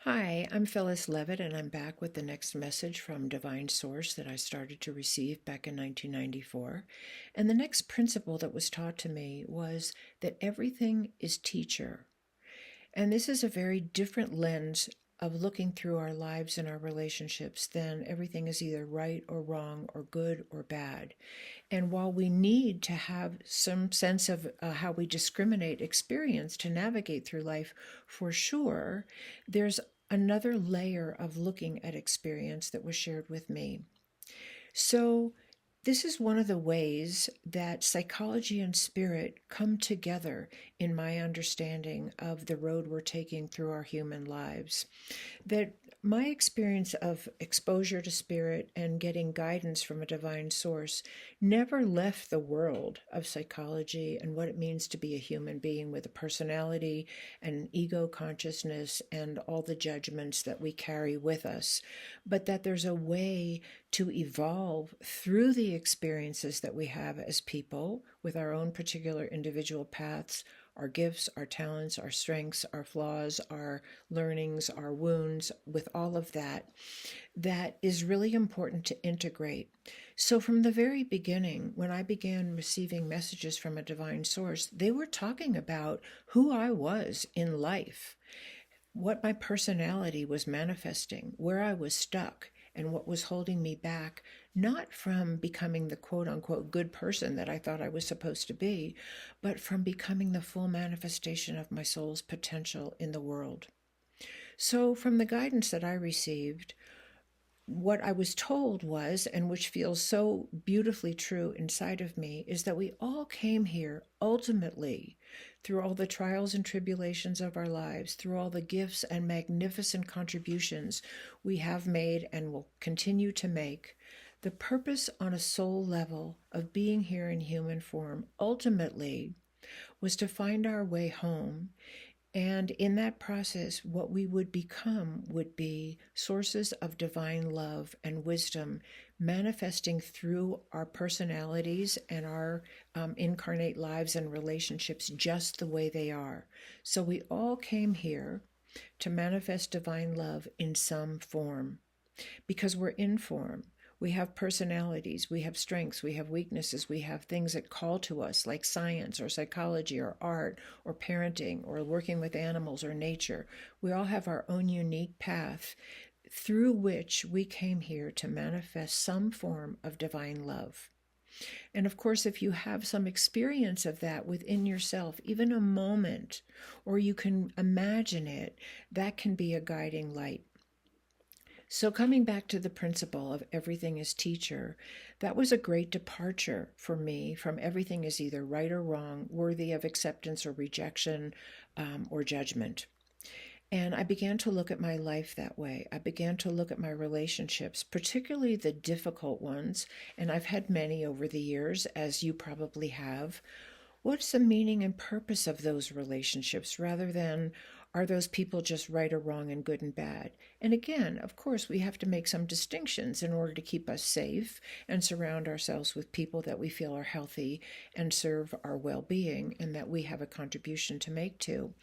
Hi, I'm Phyllis Levitt, and I'm back with the next message from Divine Source that I started to receive back in 1994. And the next principle that was taught to me was that everything is teacher. And this is a very different lens of looking through our lives and our relationships than everything is either right or wrong or good or bad. And while we need to have some sense of how we discriminate experience to navigate through life for sure, there's another layer of looking at experience that was shared with me. So, this is one of the ways that psychology and spirit come together in my understanding of the road we're taking through our human lives. That my experience of exposure to spirit and getting guidance from a divine source never left the world of psychology and what it means to be a human being with a personality and ego consciousness and all the judgments that we carry with us, but that there's a way to evolve through the experiences that we have as people with our own particular individual paths, our gifts, our talents, our strengths, our flaws, our learnings, our wounds, with all of that, that is really important to integrate. So, from the very beginning, when I began receiving messages from a divine source, they were talking about who I was in life, what my personality was manifesting, where I was stuck, and what was holding me back, not from becoming the quote unquote good person that I thought I was supposed to be, but from becoming the full manifestation of my soul's potential in the world. So, from the guidance that I received, what I was told was, and which feels so beautifully true inside of me, is that we all came here ultimately through all the trials and tribulations of our lives, through all the gifts and magnificent contributions we have made and will continue to make. The purpose on a soul level of being here in human form ultimately was to find our way home, and in that process, what we would become would be sources of divine love and wisdom manifesting through our personalities and our incarnate lives and relationships just the way they are. So we all came here to manifest divine love in some form because we're in form. We have personalities, we have strengths, we have weaknesses, we have things that call to us like science or psychology or art or parenting or working with animals or nature. We all have our own unique path through which we came here to manifest some form of divine love. And of course, if you have some experience of that within yourself, even a moment, or you can imagine it, that can be a guiding light. So, coming back to the principle of everything is teacher, that was a great departure for me from everything is either right or wrong, worthy of acceptance or rejection, or judgment. And I began to look at my life that way. I began to look at my relationships, particularly the difficult ones, and I've had many over the years, as you probably have. What's the meaning and purpose of those relationships rather than are those people just right or wrong and good and bad? And again, of course, we have to make some distinctions in order to keep us safe and surround ourselves with people that we feel are healthy and serve our well being and that we have a contribution to make to.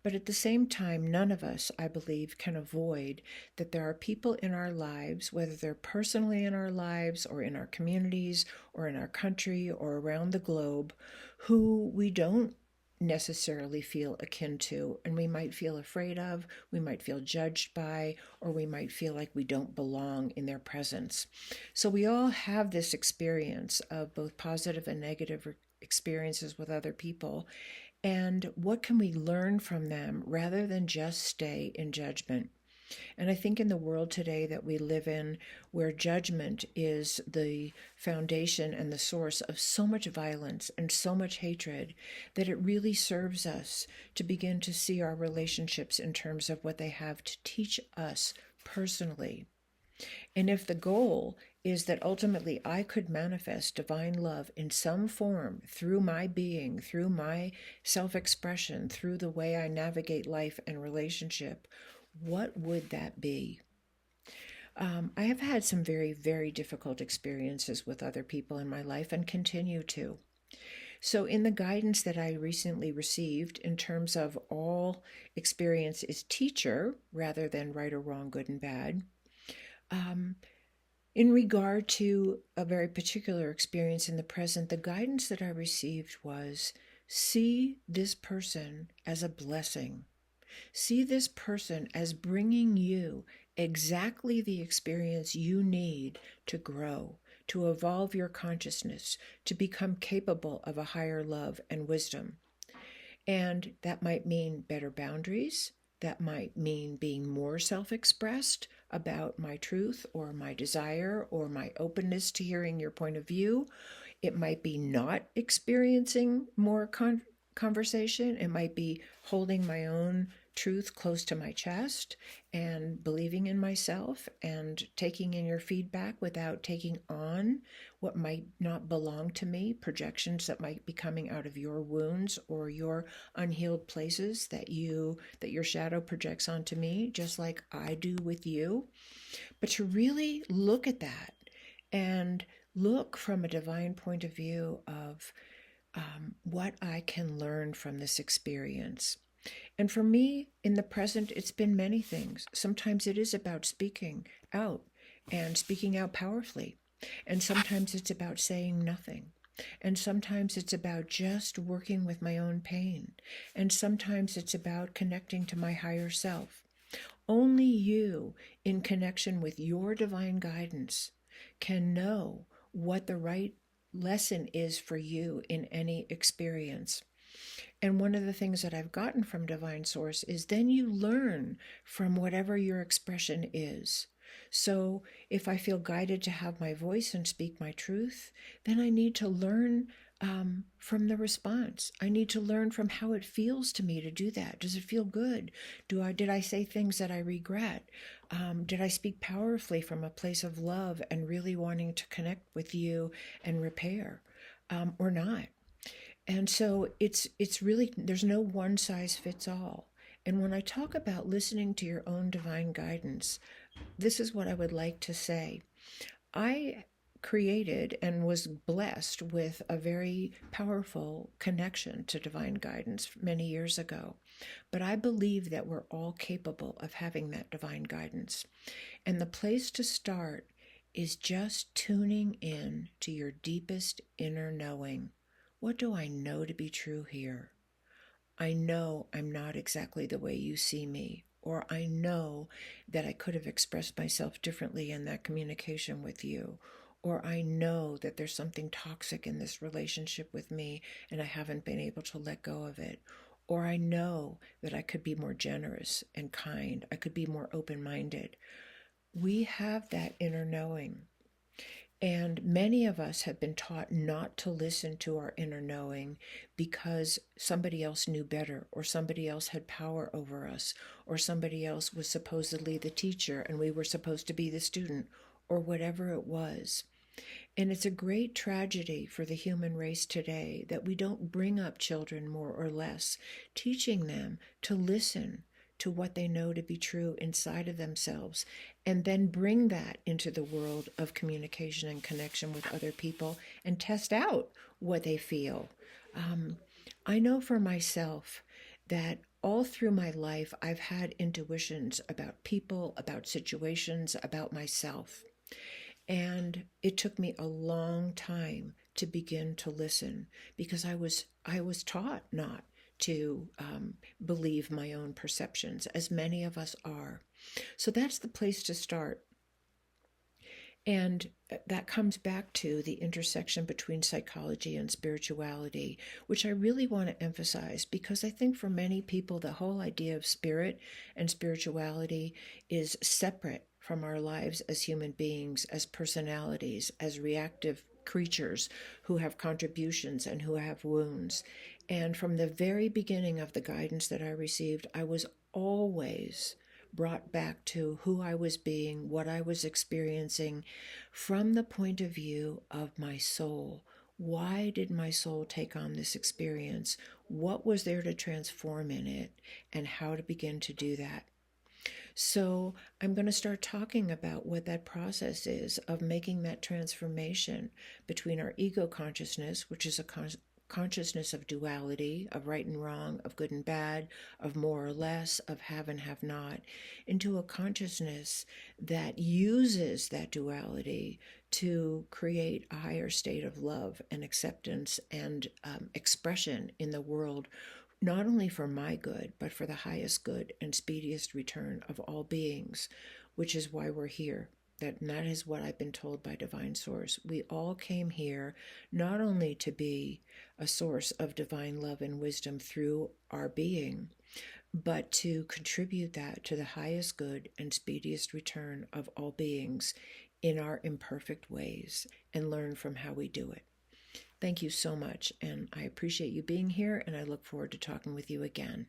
But at the same time, none of us, I believe, can avoid that there are people in our lives, whether they're personally in our lives or in our communities or in our country or around the globe, who we don't necessarily feel akin to, and we might feel afraid of, we might feel judged by, or we might feel like we don't belong in their presence. So we all have this experience of both positive and negative experiences with other people. And what can we learn from them rather than just stay in judgment? And I think in the world today that we live in, where judgment is the foundation and the source of so much violence and so much hatred, that it really serves us to begin to see our relationships in terms of what they have to teach us personally. And if the goal is that ultimately I could manifest divine love in some form through my being, through my self expression, through the way I navigate life and relationship, what would that be? I have had some very, very difficult experiences with other people in my life and continue to. So, in the guidance that I recently received, in terms of all experience is teacher rather than right or wrong, good and bad, um, in regard to a very particular experience in the present, the guidance that I received was see this person as a blessing. See this person as bringing you exactly the experience you need to grow, to evolve your consciousness, to become capable of a higher love and wisdom. And that might mean better boundaries. That might mean being more self expressed about my truth or my desire or my openness to hearing your point of view. It might be not experiencing more conversation. It might be holding my own truth close to my chest and believing in myself and taking in your feedback without taking on what might not belong to me, projections that might be coming out of your wounds or your unhealed places that your shadow projects onto me, just like I do with you. But to really look at that and look from a divine point of view of what I can learn from this experience. And for me, in the present, it's been many things. Sometimes it is about speaking out and speaking out powerfully. And sometimes it's about saying nothing. And sometimes it's about just working with my own pain. And sometimes it's about connecting to my higher self. Only you, in connection with your divine guidance, can know what the right lesson is for you in any experience. And one of the things that I've gotten from Divine Source is then you learn from whatever your expression is. So if I feel guided to have my voice and speak my truth, then I need to learn from the response. I need to learn from how it feels to me to do that. Does it feel good? Did I say things that I regret? Did I speak powerfully from a place of love and really wanting to connect with you and repair, or not? And so it's really, there's no one size fits all. And when I talk about listening to your own divine guidance, this is what I would like to say. I created and was blessed with a very powerful connection to divine guidance many years ago. But I believe that we're all capable of having that divine guidance. And the place to start is just tuning in to your deepest inner knowing. What do I know to be true here? I know I'm not exactly the way you see me, or I know that I could have expressed myself differently in that communication with you, or I know that there's something toxic in this relationship with me and I haven't been able to let go of it, or I know that I could be more generous and kind, I could be more open minded. We have that inner knowing. And many of us have been taught not to listen to our inner knowing because somebody else knew better, or somebody else had power over us, or somebody else was supposedly the teacher and we were supposed to be the student, or whatever it was. And it's a great tragedy for the human race today that we don't bring up children more or less, teaching them to listen to what they know to be true inside of themselves, and then bring that into the world of communication and connection with other people and test out what they feel. Um, I know for myself that all through my life, I've had intuitions about people, about situations, about myself. And it took me a long time to begin to listen because I was taught not to believe my own perceptions, as many of us are. So that's the place to start. And that comes back to the intersection between psychology and spirituality, which I really want to emphasize because I think for many people, the whole idea of spirit and spirituality is separate from our lives as human beings, as personalities, as reactive creatures who have contributions and who have wounds. And from the very beginning of the guidance that I received, I was always brought back to who I was being, what I was experiencing from the point of view of my soul. Why did my soul take on this experience? What was there to transform in it? And how to begin to do that? So I'm going to start talking about what that process is of making that transformation between our ego consciousness, which is a consciousness of duality, of right and wrong, of good and bad, of more or less, of have and have not, into a consciousness that uses that duality to create a higher state of love and acceptance and expression in the world, not only for my good, but for the highest good and speediest return of all beings, which is why we're here. That is what I've been told by Divine Source. We all came here not only to be a source of divine love and wisdom through our being, but to contribute that to the highest good and speediest return of all beings in our imperfect ways and learn from how we do it. Thank you so much, and I appreciate you being here, and I look forward to talking with you again.